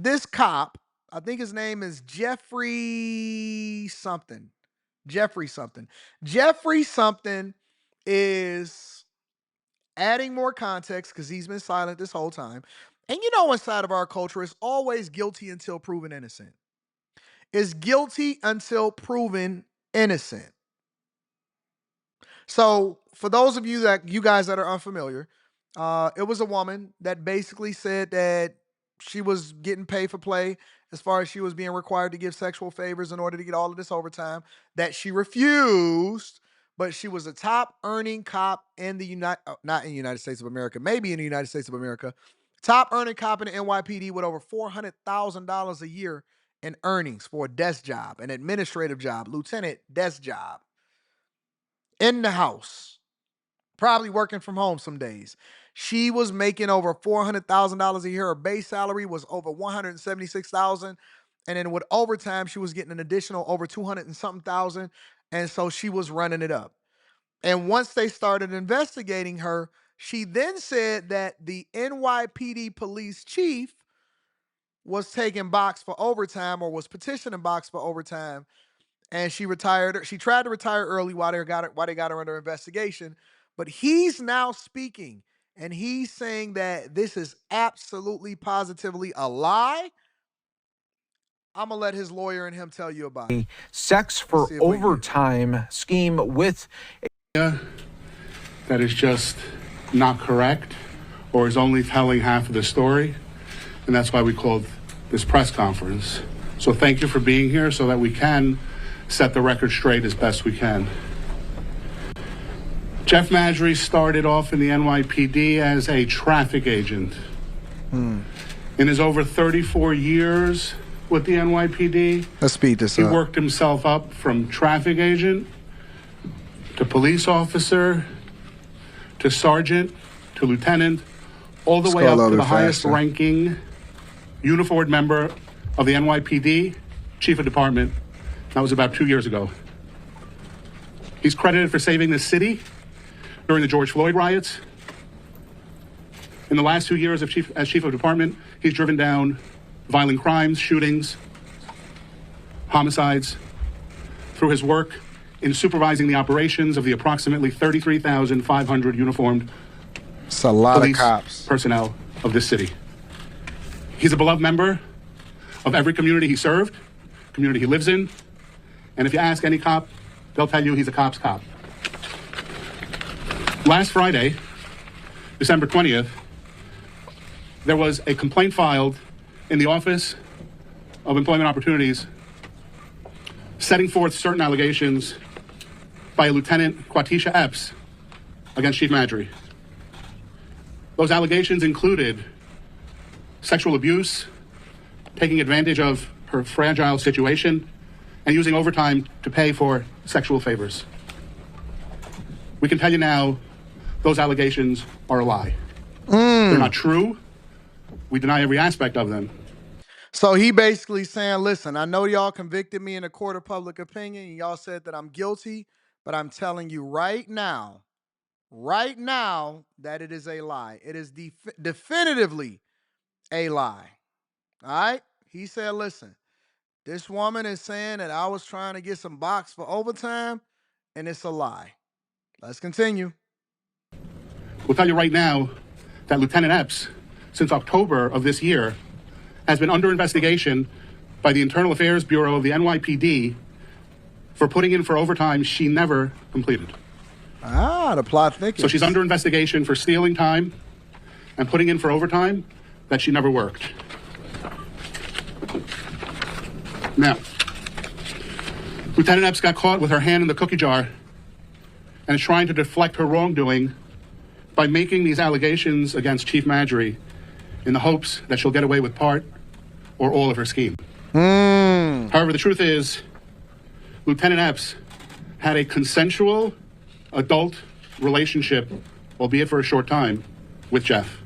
this cop, I think his name is Jeffrey something. Jeffrey something. Jeffrey something is adding more context because he's been silent this whole time. And you know, inside of our culture, it's always guilty until proven innocent. Is guilty until proven innocent. So, for those of you guys that are unfamiliar, it was a woman that basically said that she was getting paid for play as far as she was being required to give sexual favors in order to get all of this overtime that she refused. But she was a top earning cop in the not in the United States of America, maybe in the United States of America, top earning cop in the NYPD with over $400,000 a year in earnings for a desk job, an administrative job, lieutenant desk job in the house, probably working from home some days. She was making over $400,000 a year. Her base salary was over $176,000. And then with overtime, she was getting an additional over 200 and something thousand. And so she was running it up. And once they started investigating her, she then said that the NYPD police chief was taking box for overtime or was petitioning box for overtime. And she retired. She tried to retire early while they got her under investigation. But he's now speaking, and he's saying that this is absolutely, positively a lie. I'm going to let his lawyer and him tell you about it. Sex for overtime scheme with... That is just not correct or is only telling half of the story. And that's why we called this press conference. So thank you for being here so that we can set the record straight as best we can. Jeff Madry started off in the NYPD as a traffic agent. In his over 34 years with the NYPD, let's speed this up. He worked himself up from traffic agent to police officer to sergeant to lieutenant, all the way up to the highest ranking uniformed member of the NYPD, chief of department. That was about 2 years ago. He's credited for saving this city during the George Floyd riots. In the last 2 years as chief of department, he's driven down violent crimes, shootings, homicides through his work in supervising the operations of the approximately 33,500 uniformed police personnel of this city. He's a beloved member of every community he served, community he lives in, and if you ask any cop, they'll tell you he's a cop's cop. Last Friday, December 20th, there was a complaint filed in the Office of Employment Opportunities setting forth certain allegations by Lieutenant Quatisha Epps against Chief Madry. Those allegations included sexual abuse, taking advantage of her fragile situation, and using overtime to pay for sexual favors. We can tell you now, those allegations are a lie. They're not true. We deny every aspect of them. So he basically saying, listen, I know y'all convicted me in a court of public opinion, and y'all said that I'm guilty, but I'm telling you right now, that it is a lie. It is definitively a lie. All right? He said, listen, this woman is saying that I was trying to get some box for overtime, and it's a lie. Let's continue. We'll tell you right now that Lieutenant Epps, since October of this year, has been under investigation by the Internal Affairs Bureau of the NYPD for putting in for overtime she never completed. The plot thickens. So she's under investigation for stealing time and putting in for overtime that she never worked. Now, Lieutenant Epps got caught with her hand in the cookie jar and is trying to deflect her wrongdoing by making these allegations against Chief Madry in the hopes that she'll get away with part or all of her scheme. However, the truth is, Lieutenant Epps had a consensual adult relationship, albeit for a short time, with Jeff.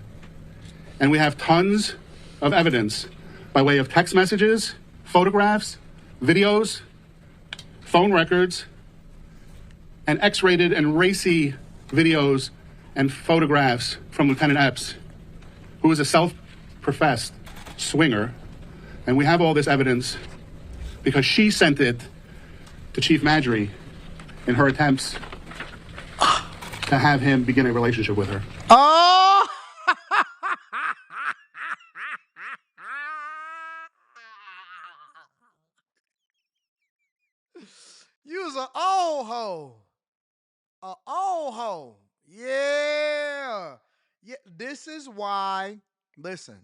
And we have tons of evidence by way of text messages, photographs, videos, phone records, and X-rated and racy videos and photographs from Lieutenant Epps, who is a self-professed swinger And we have all this evidence because she sent it to Chief Madry in her attempts to have him begin a relationship with her. Oh! You was an old hoe. A old hoe. Yeah. Yeah. This is why. Listen.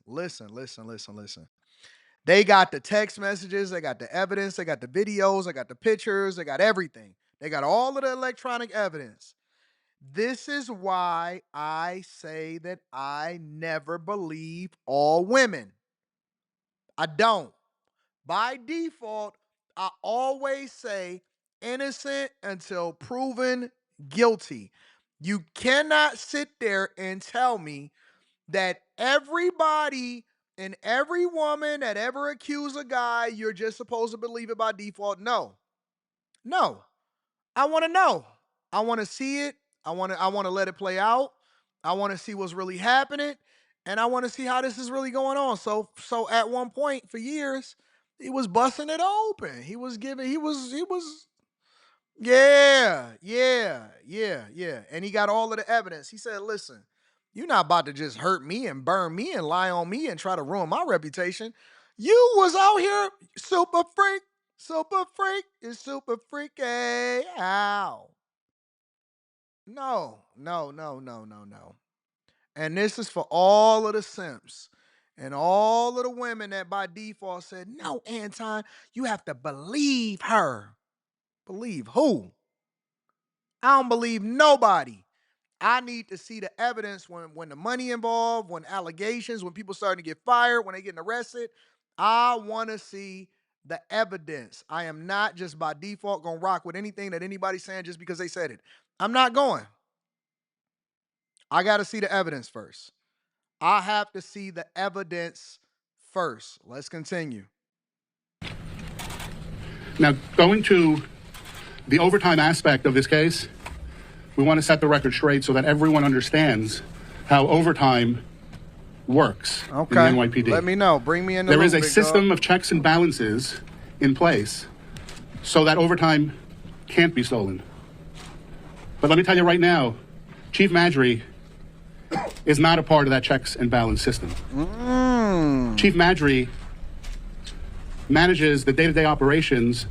They got the text messages, they got the evidence, they got the videos, they got the pictures, they got everything. They got all of the electronic evidence. This is why I say that I never believe all women. I don't. By default, I always say innocent until proven guilty. You cannot sit there and tell me that everybody and every woman that ever accused a guy, you're just supposed to believe it by default. No, no. I want to know. I want to see it. I want to let it play out. I want to see what's really happening. And I want to see how this is really going on. So at one point for years, he was busting it open. He was yeah. And he got all of the evidence. He said, listen, you're not about to just hurt me and burn me and lie on me and try to ruin my reputation. You was out here is super freaky. Ow. No. And this is for all of the simps and all of the women that by default said, no, Anton, you have to believe her. Believe who? I don't believe nobody. I need to see the evidence when the money involved, when allegations, when people starting to get fired, when they getting arrested. I want to see the evidence. I am not just by default going to rock with anything that anybody's saying just because they said it. I'm not going. I got to see the evidence first. I have to see the evidence first. Let's continue. Now, going to the overtime aspect of this case, we want to set the record straight so that everyone understands how overtime works in the NYPD. Let me know. Bring me in. There is a system of checks and balances in place so that overtime can't be stolen. But let me tell you right now, Chief Madry is not a part of that checks and balance system. Chief Madry manages the day-to-day operations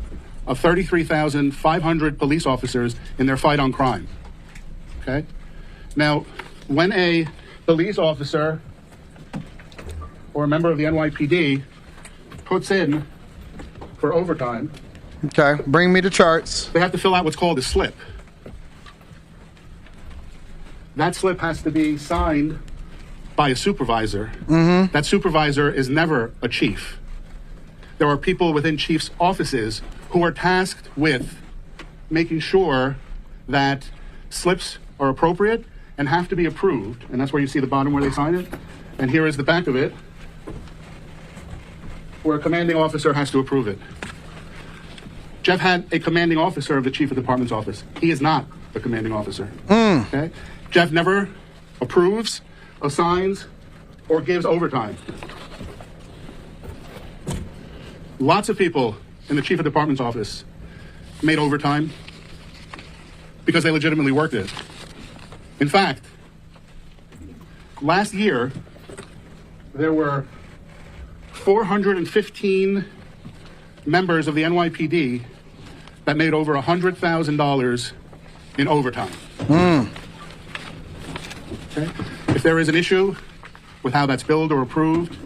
of 33,500 police officers in their fight on crime. Okay? Now, when a police officer or a member of the NYPD puts in for overtime, okay, bring me the charts. they have to fill out what's called a slip. That slip has to be signed by a supervisor. That supervisor is never a chief. There are people within chiefs' offices who are tasked with making sure that slips are appropriate and have to be approved. And that's where you see the bottom where they sign it. And here is the back of it, where a commanding officer has to approve it. Jeff had a commanding officer of the chief of department's office. He is not the commanding officer. Okay? Jeff never approves, assigns, or gives overtime. Lots of people in the chief of department's office made overtime because they legitimately worked it. In fact, last year, there were 415 members of the NYPD that made over $100,000 in overtime. Okay? If there is an issue with how that's billed or approved,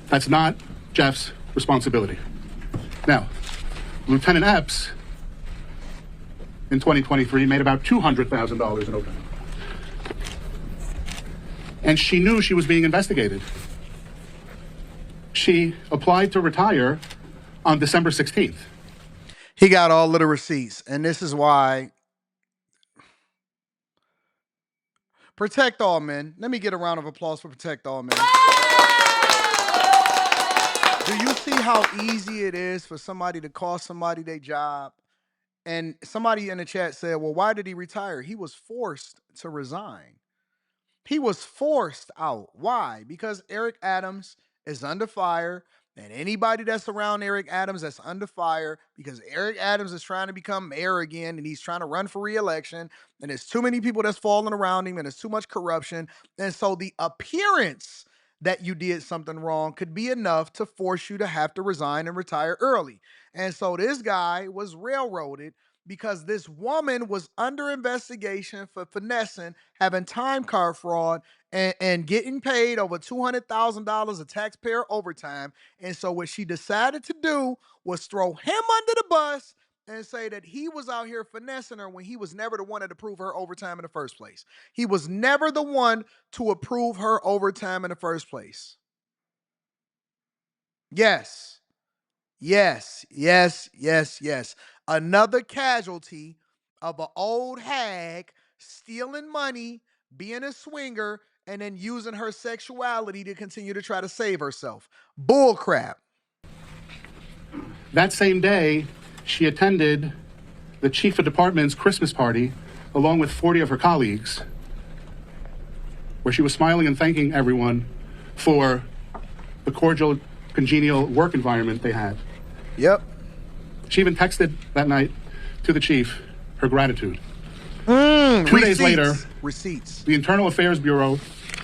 that's not Jeff's responsibility. Now, Lieutenant Epps in 2023 made about $200,000 in overtime. And she knew she was being investigated. She applied to retire on December 16th. He got all of the receipts. And this is why Protect All Men. Let me get a round of applause for Protect All Men. Do you see how easy it is for somebody to cost somebody their job? And somebody in the chat said, well, why did he retire? He was forced to resign. He was forced out. Why? Because Eric Adams is under fire. And anybody that's around Eric Adams that's under fire, because Eric Adams is trying to become mayor again and he's trying to run for re-election, and there's too many people that's falling around him and there's too much corruption. And so the appearance that you did something wrong could be enough to force you to have to resign and retire early. And so this guy was railroaded because this woman was under investigation for finessing, having time card fraud, and getting paid over $200,000 of taxpayer overtime. And so what she decided to do was throw him under the bus and say that he was out here finessing her when he was never the one that approved her overtime in the first place. He was never the one to approve her overtime in the first place. Yes. Yes, yes, yes, yes. Another casualty of an old hag stealing money, being a swinger, and then using her sexuality to continue to try to save herself. Bull crap. That same day, she attended the chief of department's Christmas party along with 40 of her colleagues, where she was smiling and thanking everyone for the cordial, congenial work environment they had. Yep. She even texted that night to the chief her gratitude. 2 days later, receipts. The Internal Affairs Bureau,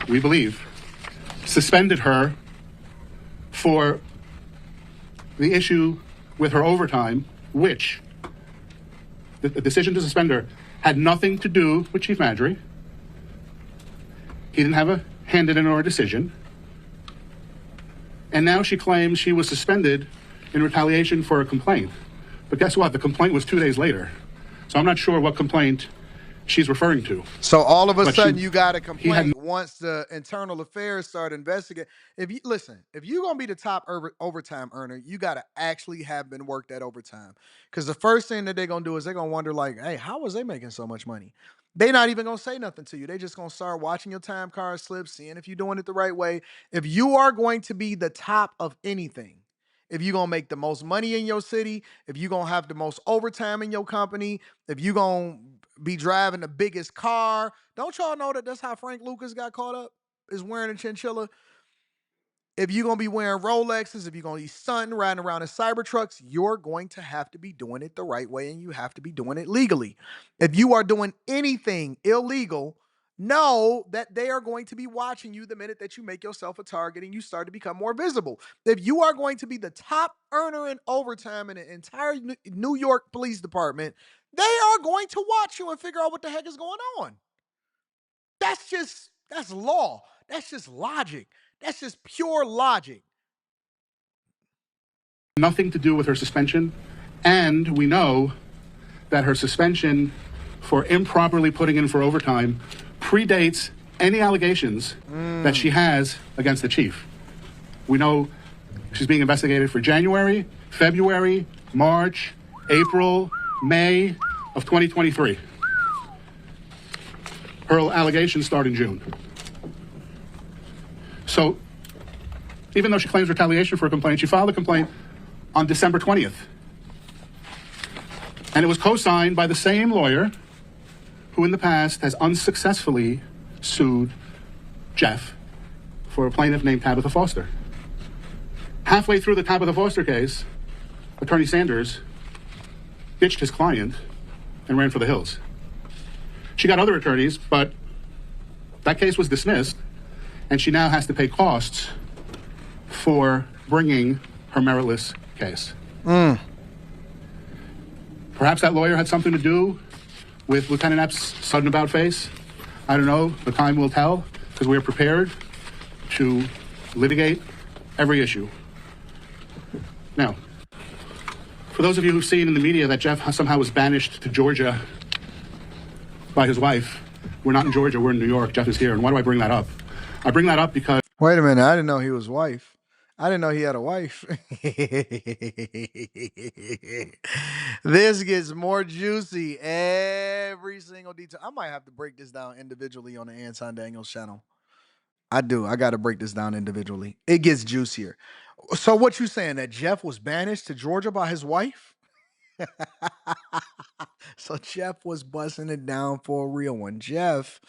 we believe, suspended her for the issue with her overtime, which the decision to suspend her had nothing to do with Chief Madry. He didn't have a hand in her decision. And now she claims she was suspended in retaliation for a complaint. But guess what? The complaint was 2 days later. So I'm not sure what complaint she's referring to. So all of a But sudden you got a complaint once the Internal Affairs started investigating. If you're gonna be the top overtime earner, you gotta actually have been worked that overtime. Because the first thing that they're gonna do is they're gonna wonder, like, hey, how was they making so much money? They're not even gonna say nothing to you. They just gonna start watching your time card slip, seeing if you're doing it the right way. If you are going to be the top of anything, if you're gonna make the most money in your city, if you're gonna have the most overtime in your company, if you're gonna be driving the biggest car, don't y'all know that that's how Frank Lucas got caught up? Is wearing a chinchilla. If you're gonna be wearing Rolexes, if you're gonna be stunting, riding around in Cybertrucks, you're going to have to be doing it the right way, and you have to be doing it legally. If you are doing anything illegal, know that they are going to be watching you the minute that you make yourself a target and you start to become more visible. If you are going to be the top earner in overtime in the entire New York Police Department, they are going to watch you and figure out what the heck is going on. That's law. That's just logic. That's just pure logic. Nothing to do with her suspension. And we know that her suspension for improperly putting in for overtime predates any allegations that she has against the chief. We know she's being investigated for January, February, March, April, May of 2023. Her allegations start in June. So even though she claims retaliation for a complaint, she filed a complaint on December 20th. And it was co-signed by the same lawyer who in the past has unsuccessfully sued Jeff for a plaintiff named Tabitha Foster. Halfway through the Tabitha Foster case, Attorney Sanders ditched his client and ran for the hills. She got other attorneys, but that case was dismissed, and she now has to pay costs for bringing her meritless case. Perhaps that lawyer had something to do with Lieutenant Epps' sudden about face. I don't know. The time will tell, because we are prepared to litigate every issue. Now, for those of you who've seen in the media that Jeff somehow was banished to Georgia by his wife, we're not in Georgia, we're in New York. Jeff is here. And why do I bring that up? I bring that up because... Wait a minute. I didn't know he was wife. I didn't know he had a wife. This gets more juicy every single detail. I might have to break this down individually on the Anton Daniels channel. I do. I got to break this down individually. It gets juicier. So what you saying, that Jeff was banished to Georgia by his wife? So Jeff was busting it down for a real one. Jeff,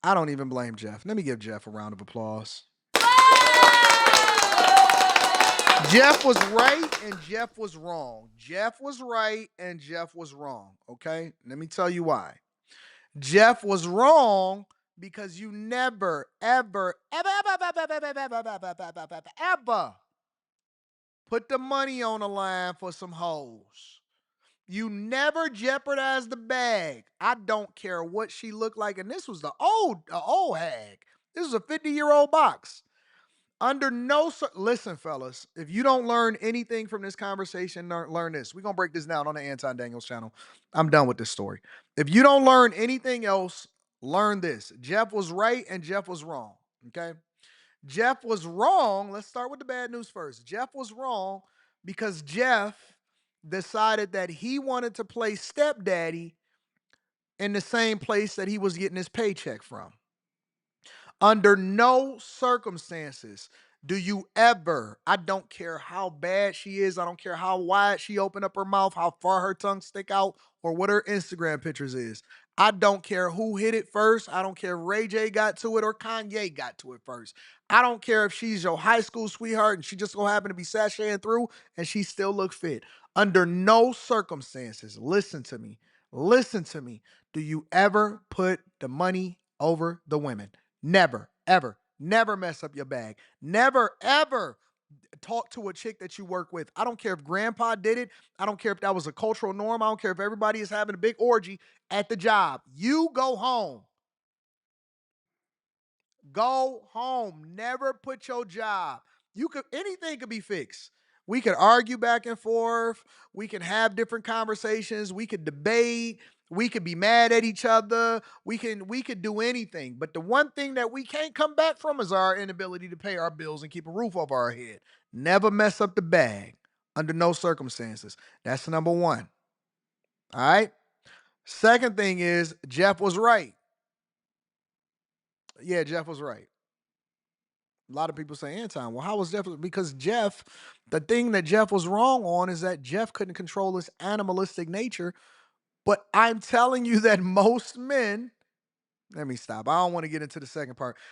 I don't even blame Jeff. Let me give Jeff a round of applause. Jeff was right and Jeff was wrong. Jeff was right and Jeff was wrong. Okay. Let me tell you why. Jeff was wrong because you never, ever put the money on the line for some hoes. You never jeopardize the bag. I don't care what she looked like. And this was the old hag. This was a 50-year-old box. Under no listen, fellas, if you don't learn anything from this conversation, learn this. We're gonna break this down on the Anton Daniels channel. I'm done with this story. If you don't learn anything else, learn this. Jeff was right and Jeff was wrong. Okay. Jeff was wrong. Let's start with the bad news first. Jeff was wrong because Jeff decided that he wanted to play stepdaddy in the same place that he was getting his paycheck from. Under no circumstances do you ever, I don't care how bad she is, I don't care how wide she open up her mouth, how far her tongue stick out, or what her Instagram pictures is. I don't care who hit it first. I don't care if Ray J got to it or Kanye got to it first. I don't care if she's your high school sweetheart and she just so happen to be sashaying through and she still look fit. Under no circumstances, listen to me, listen to me, do you ever put the money over the women. Never, ever, never mess up your bag. Never, ever talk to a chick that you work with. I don't care if grandpa did it. I don't care if that was a cultural norm. I don't care if everybody is having a big orgy at the job. You go home. Go home. Never put your job. Anything could be fixed. We could argue back and forth. We can have different conversations. We could debate. We could be mad at each other. We could do anything. But the one thing that we can't come back from is our inability to pay our bills and keep a roof over our head. Never mess up the bag under no circumstances. That's number one. All right. Second thing is Jeff was right. Yeah, Jeff was right. A lot of people say Anton. Well, how was Jeff? Because Jeff, the thing that Jeff was wrong on is that Jeff couldn't control his animalistic nature. But I'm telling you that most men, let me stop. I don't want to get into the second part.